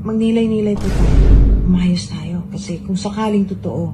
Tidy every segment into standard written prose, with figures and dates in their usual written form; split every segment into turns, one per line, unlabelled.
magnilay-nilay po tayo. Umayos tayo. Kasi kung sakaling totoo,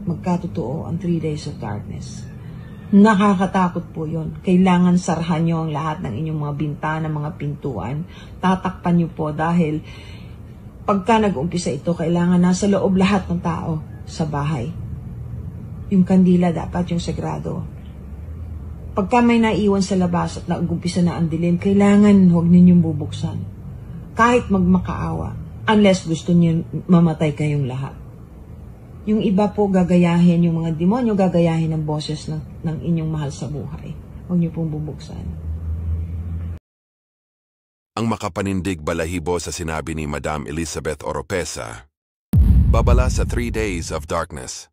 magkatotoo ang 3 days of darkness. Nakakatakot po yun. Kailangan sarahan nyo ang lahat ng inyong mga bintana, mga pintuan. Tatakpan nyo po dahil pagka nag-umpisa ito, kailangan nasa loob lahat ng tao sa bahay. Yung kandila dapat yung sagrado. Pagka may naiwan sa labas at nag-umpisa na ang dilim, kailangan huwag ninyong bubuksan. Kahit magmakaawa. Unless gusto niyo mamatay kayong lahat. Yung iba po gagayahin, yung mga demonyo gagayahin ng boses ng inyong mahal sa buhay. Huwag niyo pong bubuksan.
Ang makapanindig balahibo sa sinabi ni Madam Elizabeth Oropesa, babala sa 3 days of darkness.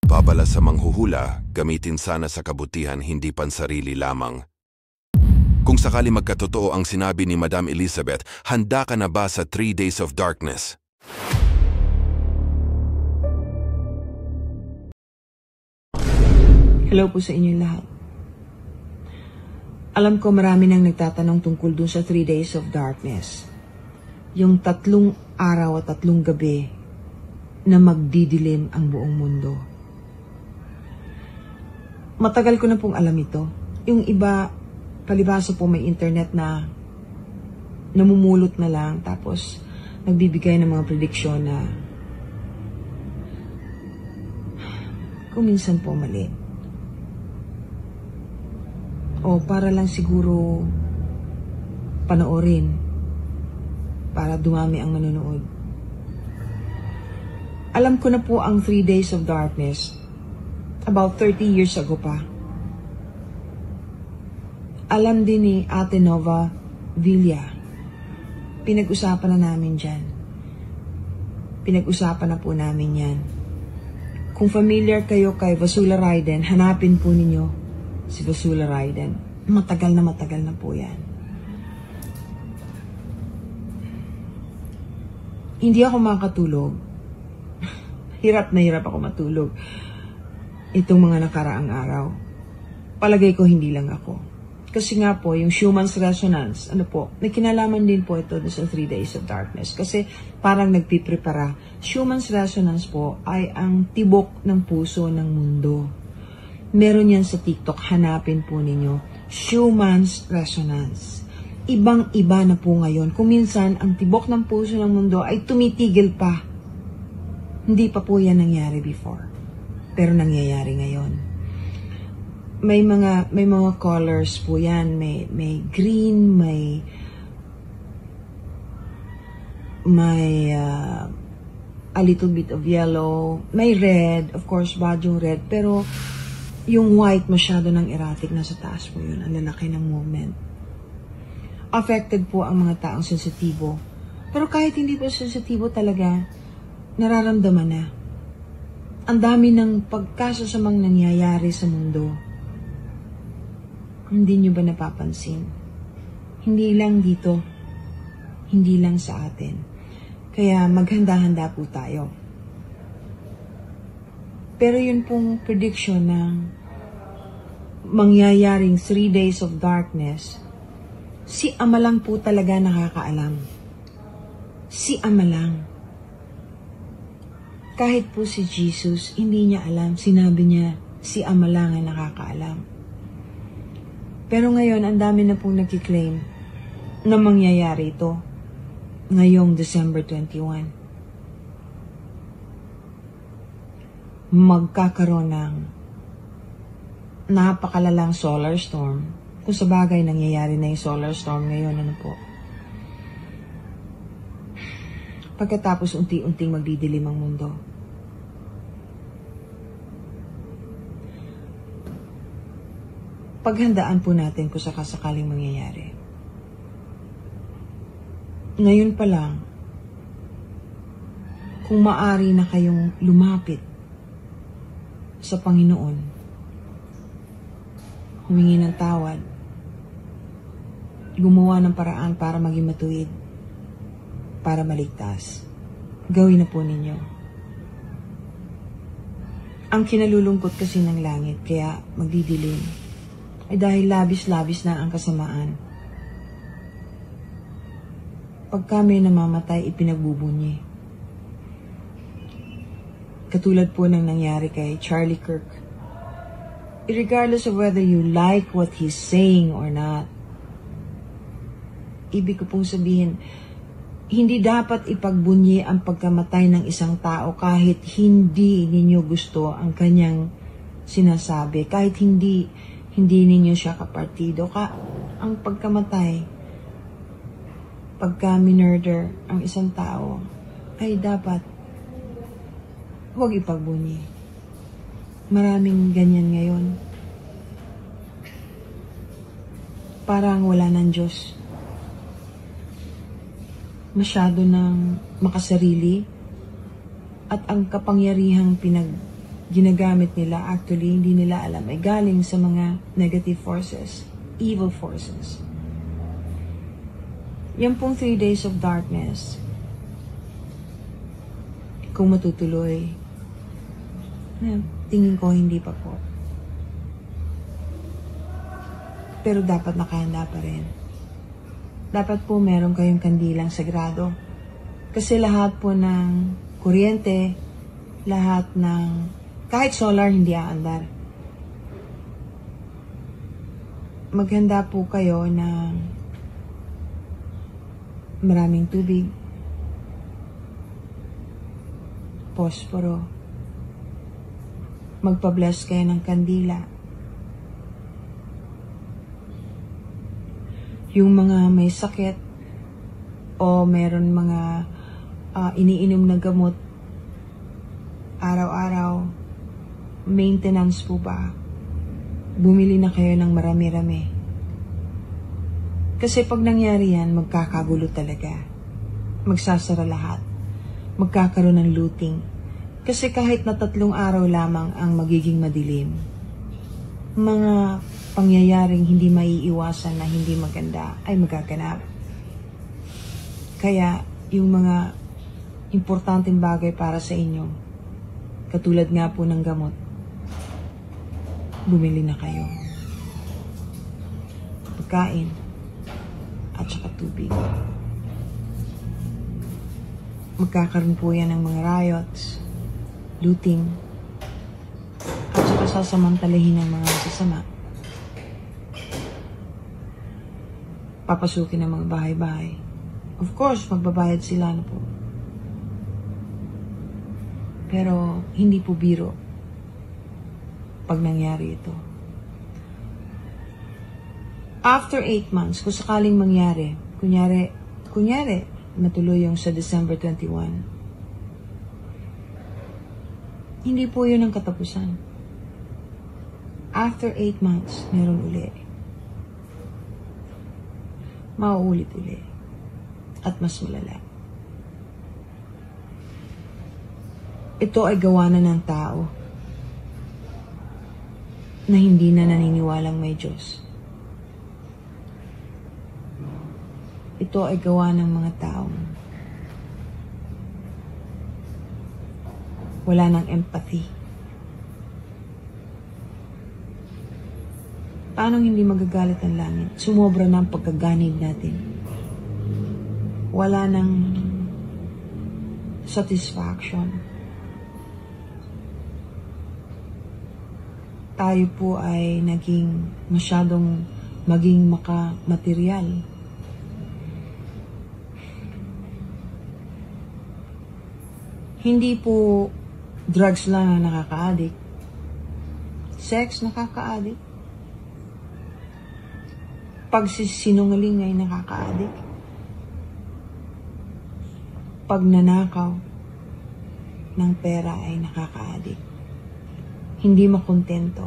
Babala sa manghuhula, gamitin sana sa kabutihan, hindi pansarili lamang. Kung sakali magkatotoo ang sinabi ni Madam Elizabeth, handa ka na ba sa 3 days of darkness?
Hello po sa inyo lahat. Alam ko marami nang nagtatanong tungkol dun sa 3 days of darkness. Yung 3 araw at 3 gabi na magdidilim ang buong mundo. Matagal ko na pong alam ito. Yung iba, palibasa po may internet na namumulot na lang tapos nagbibigay ng mga prediksyon na kung minsan po mali. O para lang siguro panoorin para dumami ang manonood. Alam ko na po ang 3 days of darkness about 30 years ago pa. Alam din ni Ate Nova Villa. Pinag-usapan na namin dyan. Pinag-usapan na po namin yan. Kung familiar kayo kay Vasula Raiden, hanapin po ninyo si Vasula Raiden. Matagal na po yan. Hindi ako makatulog. Hirap na hirap ako matulog itong mga nakaraang araw. Palagay ko hindi lang ako. Kasi nga po, yung Schumann's Resonance, may kinalaman din po ito sa 3 days of darkness. Kasi parang nagpiprepara. Schumann's Resonance po ay ang tibok ng puso ng mundo. Meron yan sa TikTok, hanapin po ninyo. Schumann's Resonance. Ibang-iba na po ngayon. Kung minsan, ang tibok ng puso ng mundo ay tumitigil pa. Hindi pa po yan nangyari before. Pero nangyayari ngayon. May mga colors po yan. May green, may a little bit of yellow, may red, of course, badyong red, pero yung white masyado ng erratic, nasa taas po yun, ang lalaki ng movement. Affected po ang mga taong sensitibo. Pero kahit hindi po sensitibo talaga, nararamdaman na. Ang dami ng pagkasasamang nangyayari sa mundo. Hindi nyo ba napapansin? Hindi lang dito. Hindi lang sa atin. Kaya maghanda-handa po tayo. Pero yun pong prediction ng mangyayaring 3 days of darkness, si Ama lang po talaga nakakaalam. Si Ama lang. Kahit po si Jesus, hindi niya alam. Sinabi niya, si Ama lang ang nakakaalam. Pero ngayon, ang dami na pong nagkiklaim na mangyayari ito ngayong December 21. Magkakaroon ng napakalalang solar storm. Kung sa bagay, nangyayari na yung solar storm ngayon, po. Pagkatapos unti-unting magdidilim ang mundo. Paghandaan po natin kung sakasakaling mangyayari. Ngayon pa lang, kung maari na kayong lumapit sa Panginoon, humingi ng tawad, gumawa ng paraan para maging matuwid, para maligtas, gawin na po ninyo. Ang kinalulungkot kasi ng langit, kaya magdidilim, ay dahil labis-labis na ang kasamaan. pagka may namamatay, ipinagbubunyi. Katulad po ng nangyari kay Charlie Kirk. Regardless of whether you like what he's saying or not, ibig ko pong sabihin, hindi dapat ipagbunyi ang pagkamatay ng isang tao kahit hindi ninyo gusto ang kanyang sinasabi, kahit hindi ninyo siya kapartido. Ang pagkamatay, pagka minurder ang isang tao, ay dapat huwag ipagbunyi. Maraming ganyan ngayon. Parang wala ng Diyos. Masyado ng makasarili at ang kapangyarihang ginagamit nila, actually, hindi nila alam, ay galing sa mga negative forces, evil forces. Yan pong 3 days of darkness, kung matutuloy, tingin ko hindi pa po. Pero dapat nakahanda pa rin. Dapat po meron kayong kandilang sagrado. Kasi lahat po ng kuryente, lahat ng, kahit solar, hindi aandar. Maghanda po kayo ng maraming tubig, posporo. Magpa-bless kayo ng kandila. Yung mga may sakit o meron mga iniinom na gamot araw-araw, maintenance po ba? Bumili na kayo ng marami-rami. Kasi pag nangyari yan, magkakagulo talaga. Magsasara lahat. Magkakaroon ng looting. Kasi kahit na 3 araw lamang ang magiging madilim, mga pangyayaring hindi maiiwasan na hindi maganda ay magaganap. Kaya yung mga importanteng bagay para sa inyo, katulad nga po ng gamot, bumili na kayo. Pagkain at saka tubig. Magkakaroon po yan ng mga riots, looting, at saka sasamantalahin ng mga sasama. Papasukin ng mga bahay-bahay. Of course, magbabayad sila na po. Pero hindi po biro pag nangyari ito. After 8 months, kung sakaling mangyari, kunyari, natuloy yung sa December 21, hindi po yun ang katapusan. After 8 months, meron uli. Mauulit uli. At mas malala. Ito ay gawa na ng tao na hindi na naniniwalang may Diyos. Ito ay gawa ng mga taong wala ng empathy. Paano hindi magagalit ang langit? Sumobra na ang pagkaganib natin. Wala ng satisfaction. Tayo po ay naging masyadong maging makamaterial. Hindi po drugs lang ang nakaka-addict. Sex nakaka-addict. Pagsisinungaling ay nakaka-addict. Pagnanakaw ng pera ay nakaka-addict. Hindi makontento.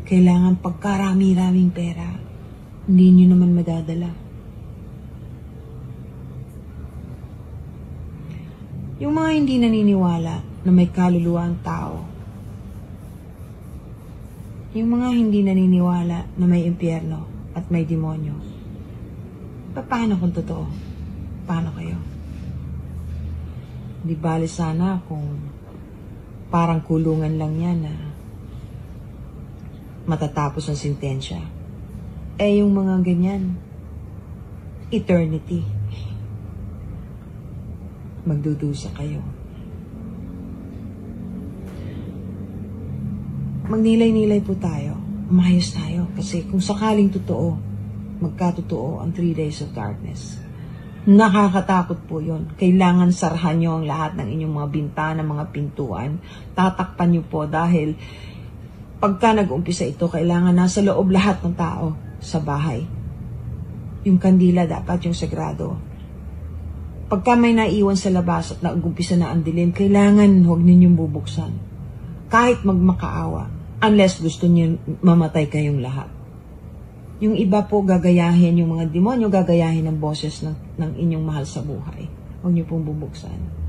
Kailangan pagkarami-raming pera, hindi nyo naman madadala. Yung mga hindi naniniwala na may kaluluwa ang tao, yung mga hindi naniniwala na may impyerno at may demonyo, paano kung totoo? Paano kayo? Di bali sana kung parang kulungan lang yan na matatapos ang sentensya. Eh yung mga ganyan, eternity. Magdudusa kayo. Magnilay-nilay po tayo. Umayos tayo. Kasi kung sakaling totoo, magkatotoo ang 3 days of darkness. Nakakatakot po yun. Kailangan sarahan nyo ang lahat ng inyong mga bintana, mga pintuan. Tatakpan nyo po dahil pagka nag-umpisa ito, kailangan nasa loob lahat ng tao sa bahay. Yung kandila dapat yung sagrado. Pagka may naiwan sa labas at nag-umpisa na ang dilim, kailangan huwag ninyong bubuksan. Kahit magmakaawa. Unless gusto niyo mamatay kayong lahat. Yung iba po gagayahin, yung mga demonyo gagayahin ng boses ng inyong mahal sa buhay. Huwag niyo pong bubuksan.